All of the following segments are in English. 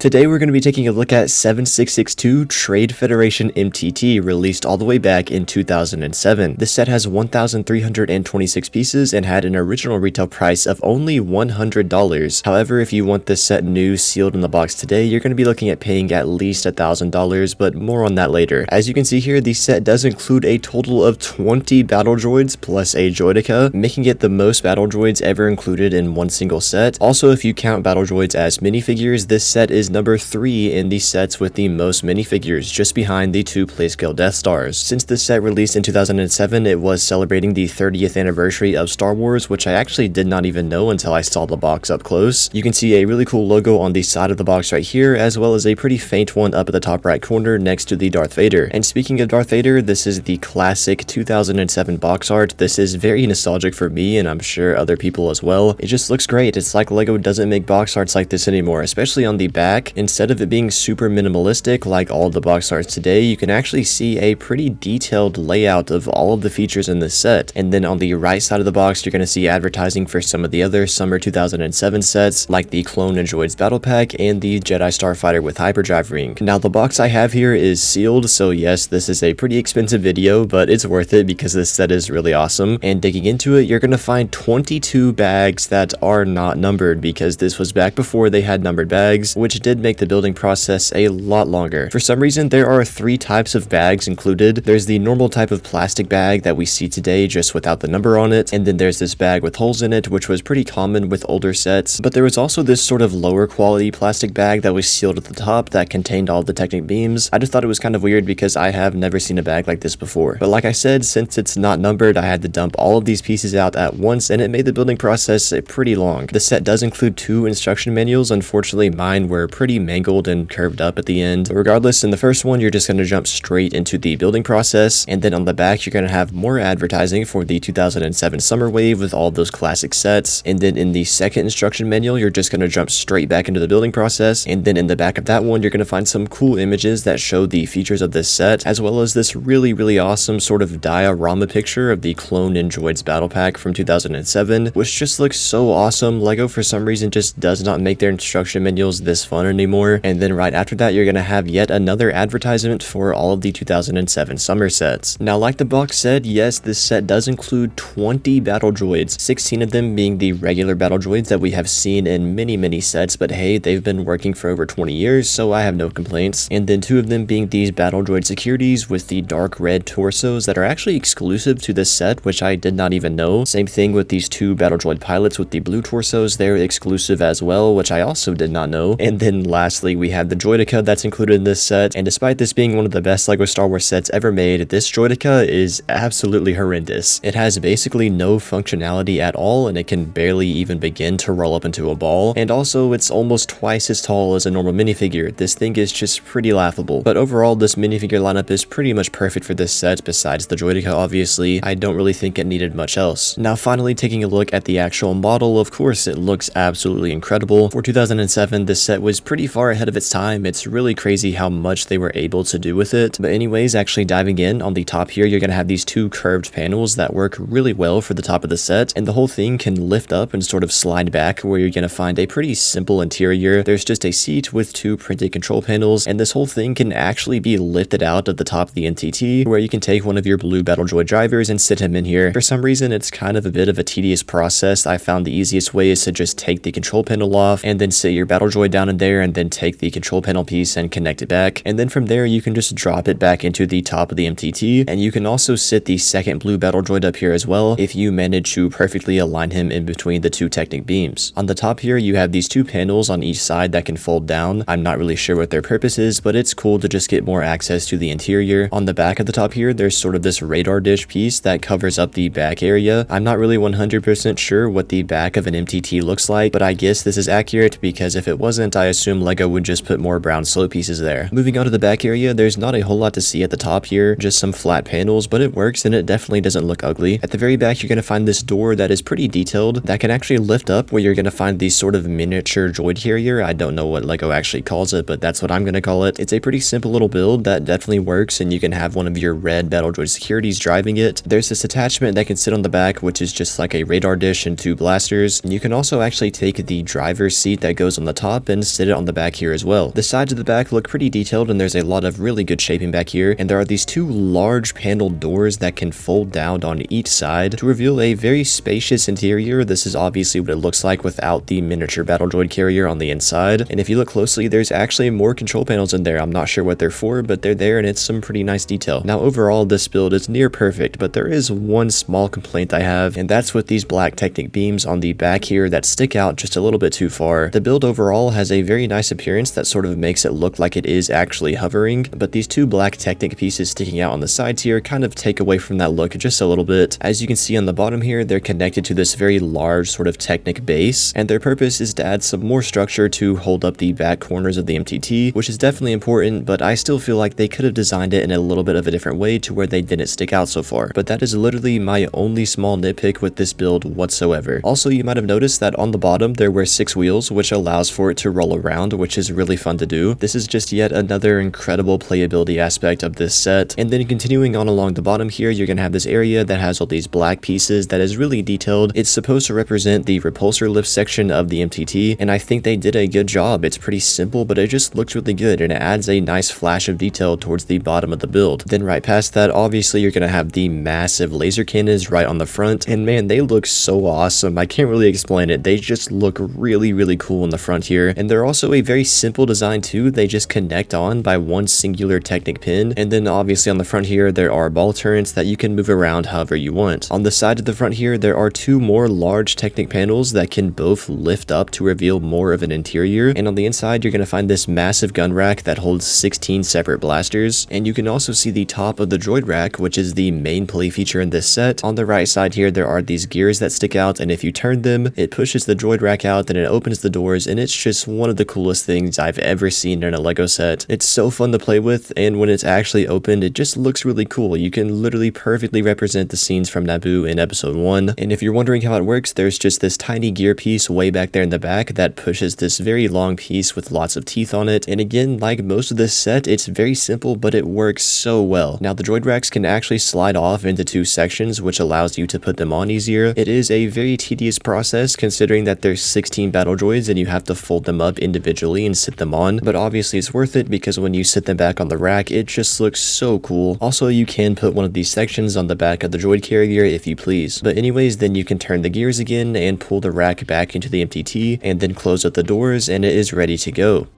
Today we're going to be taking a look at 7662 Trade Federation MTT, released all the way back in 2007. This set has 1,326 pieces and had an original retail price of only $100. However, if you want this set new sealed in the box today, you're going to be looking at paying at least $1,000, but more on that later. As you can see here, the set does include a total of 20 battle droids plus a droideka, making it the most battle droids ever included in one single set. Also, if you count battle droids as minifigures, this set is number 3 in the sets with the most minifigures, just behind the 2 Playscale Death Stars. Since this set released in 2007, it was celebrating the 30th anniversary of Star Wars, which I actually did not even know until I saw the box up close. You can see a really cool logo on the side of the box right here, as well as a pretty faint one up at the top right corner next to the Darth Vader. And speaking of Darth Vader, this is the classic 2007 box art. This is very nostalgic for me, and I'm sure other people as well. It just looks great. It's like LEGO doesn't make box arts like this anymore, especially on the back. Instead of it being super minimalistic like all the box arts today, you can actually see a pretty detailed layout of all of the features in this set. And then on the right side of the box, you're going to see advertising for some of the other summer 2007 sets, like the Clone and Droids Battle Pack and the Jedi Starfighter with Hyperdrive Ring. Now, the box I have here is sealed, so yes, this is a pretty expensive video, but it's worth it because this set is really awesome. And digging into it, you're going to find 22 bags that are not numbered, because this was back before they had numbered bags, which did make the building process a lot longer. For some reason, there are 3 types of bags included. There's the normal type of plastic bag that we see today just without the number on it, and then there's this bag with holes in it, which was pretty common with older sets. But there was also this sort of lower quality plastic bag that was sealed at the top that contained all the Technic beams. I just thought it was kind of weird because I have never seen a bag like this before. But like I said, since it's not numbered, I had to dump all of these pieces out at once, and it made the building process pretty long. The set does include 2 instruction manuals. Unfortunately, mine were pretty mangled and curved up at the end. But regardless, in the first one, you're just going to jump straight into the building process, and then on the back, you're going to have more advertising for the 2007 Summer Wave with all of those classic sets. And then in the second instruction manual, you're just going to jump straight back into the building process, and then in the back of that one, you're going to find some cool images that show the features of this set, as well as this really awesome sort of diorama picture of the Clone and Droids Battle Pack from 2007, which just looks so awesome. LEGO, for some reason, just does not make their instruction manuals this fun anymore. And then right after that, you're going to have yet another advertisement for all of the 2007 summer sets. Now, like the box said, yes, this set does include 20 battle droids, 16 of them being the regular battle droids that we have seen in many sets, but hey, they've been working for over 20 years, so I have no complaints. And then 2 of them being these battle droid securities with the dark red torsos that are actually exclusive to this set, which I did not even know. Same thing with these 2 battle droid pilots with the blue torsos, they're exclusive as well, which I also did not know. And then lastly, we have the droideka that's included in this set, and despite this being one of the best LEGO Star Wars sets ever made, this droideka is absolutely horrendous. It has basically no functionality at all, and it can barely even begin to roll up into a ball, and also it's almost twice as tall as a normal minifigure. This thing is just pretty laughable. But overall, this minifigure lineup is pretty much perfect for this set. Besides the droideka, obviously, I don't really think it needed much else. Now, finally, taking a look at the actual model, of course, it looks absolutely incredible. For 2007, this set was pretty far ahead of its time. It's really crazy how much they were able to do with it. But anyways, actually diving in, on the top here, you're going to have these 2 curved panels that work really well for the top of the set, and the whole thing can lift up and sort of slide back, where you're going to find a pretty simple interior. There's just a seat with 2 printed control panels, and this whole thing can actually be lifted out of the top of the MTT, where you can take one of your blue battle droid drivers and sit him in here. For some reason, it's kind of a bit of a tedious process. I found the easiest way is to just take the control panel off and then sit your battle droid down in there, and then take the control panel piece and connect it back. And then from there, you can just drop it back into the top of the MTT, and you can also sit the second blue battle droid up here as well, if you manage to perfectly align him in between the 2 Technic beams. On the top here, you have these 2 panels on each side that can fold down. I'm not really sure what their purpose is, but it's cool to just get more access to the interior. On the back of the top here, there's sort of this radar dish piece that covers up the back area. I'm not really 100% sure what the back of an MTT looks like, but I guess this is accurate, because if it wasn't, I assume LEGO would just put more brown slow pieces there. Moving on to the back area, there's not a whole lot to see at the top here, just some flat panels, but it works and it definitely doesn't look ugly. At the very back, you're going to find this door that is pretty detailed that can actually lift up, where you're going to find these sort of miniature droid carrier. I don't know what LEGO actually calls it, but that's what I'm going to call it. It's a pretty simple little build that definitely works, and you can have one of your red battle droid securities driving it. There's this attachment that can sit on the back, which is just like a radar dish and 2 blasters. And you can also actually take the driver's seat that goes on the top and sit it on the back here as well. The sides of the back look pretty detailed, and there's a lot of really good shaping back here, and there are these two large paneled doors that can fold down on each side to reveal a very spacious interior. This is obviously what it looks like without the miniature battle droid carrier on the inside, and if you look closely, there's actually more control panels in there. I'm not sure what they're for, but they're there, and it's some pretty nice detail. Now overall, this build is near perfect, but there is one small complaint I have, and that's with these black Technic beams on the back here that stick out just a little bit too far. The build overall has a very nice appearance that sort of makes it look like it is actually hovering, but these two black Technic pieces sticking out on the sides here kind of take away from that look just a little bit. As you can see on the bottom here, they're connected to this very large sort of Technic base, and their purpose is to add some more structure to hold up the back corners of the MTT, which is definitely important, but I still feel like they could have designed it in a little bit of a different way to where they didn't stick out so far. But that is literally my only small nitpick with this build whatsoever. Also, you might have noticed that on the bottom there were 6 wheels, which allows for it to roll around, which is really fun to do. This is just yet another incredible playability aspect of this set. And then continuing on along the bottom here, you're gonna have this area that has all these black pieces that is really detailed. It's supposed to represent the repulsor lift section of the MTT, and I think they did a good job. It's pretty simple, but it just looks really good, and it adds a nice flash of detail towards the bottom of the build. Then right past that, obviously you're gonna have the massive laser cannons right on the front, and man, they look so awesome. I can't really explain it. They just look really cool in the front here, and they're also a very simple design too. They just connect on by one singular Technic pin, and then obviously on the front here there are ball turrets that you can move around however you want. On the side of the front here, there are 2 more large Technic panels that can both lift up to reveal more of an interior, and on the inside you're gonna find this massive gun rack that holds 16 separate blasters, and you can also see the top of the droid rack, which is the main play feature in this set. On the right side here, there are these gears that stick out, and if you turn them, it pushes the droid rack out and it opens the doors, and it's just one of the coolest things I've ever seen in a LEGO set. It's so fun to play with, and when it's actually opened, it just looks really cool. You can literally perfectly represent the scenes from Naboo in episode 1, and if you're wondering how it works, there's just this tiny gear piece way back there in the back that pushes this very long piece with lots of teeth on it, and again, like most of this set, it's very simple, but it works so well. Now the droid racks can actually slide off into 2 sections, which allows you to put them on easier. It is a very tedious process considering that there's 16 battle droids and you have to fold them up individually and sit them on, but obviously it's worth it because when you sit them back on the rack, it just looks so cool. Also, you can put one of these sections on the back of the droid carrier if you please. But anyways, then you can turn the gears again and pull the rack back into the MTT and then close up the doors, and it is ready to go.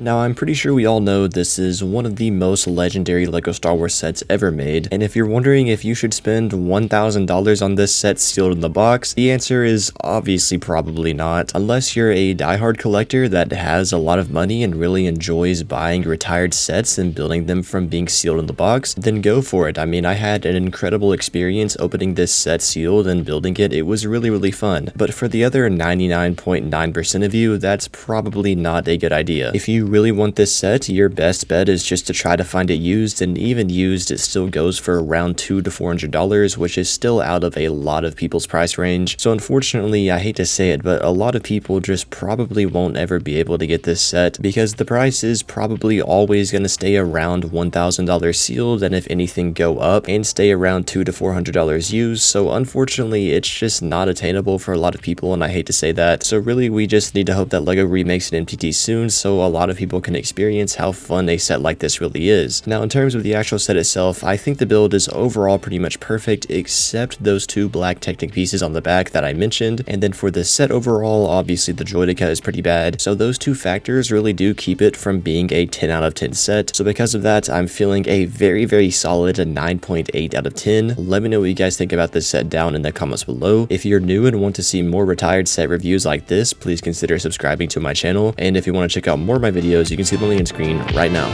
Now, I'm pretty sure we all know this is one of the most legendary LEGO Star Wars sets ever made, and if you're wondering if you should spend $1,000 on this set sealed in the box, the answer is obviously probably not. Unless you're a diehard collector that has a lot of money and really enjoys buying retired sets and building them from being sealed in the box, then go for it. I mean, I had an incredible experience opening this set sealed and building it. It was really fun. But for the other 99.9% of you, that's probably not a good idea. If you really want this set, your best bet is just to try to find it used, and even used, it still goes for around $200 to $400, which is still out of a lot of people's price range. So unfortunately, I hate to say it, but a lot of people just probably won't ever be able to get this set because the price is probably always going to stay around $1,000 sealed, and if anything go up and stay around $200 to $400 used. So unfortunately, it's just not attainable for a lot of people, and I hate to say that. So really, we just need to hope that LEGO remakes an MTT soon so a lot of people can experience how fun a set like this really is. Now, in terms of the actual set itself, I think the build is overall pretty much perfect except those 2 black Technic pieces on the back that I mentioned, and then for the set overall, obviously the droideka is pretty bad, so those 2 factors really do keep it from being a 10 out of 10 set. So because of that, I'm feeling a very solid 9.8 out of 10. Let me know what you guys think about this set down in the comments below. If you're new and want to see more retired set reviews like this, please consider subscribing to my channel, and if you want to check out more of my videos, you can see the link on screen right now.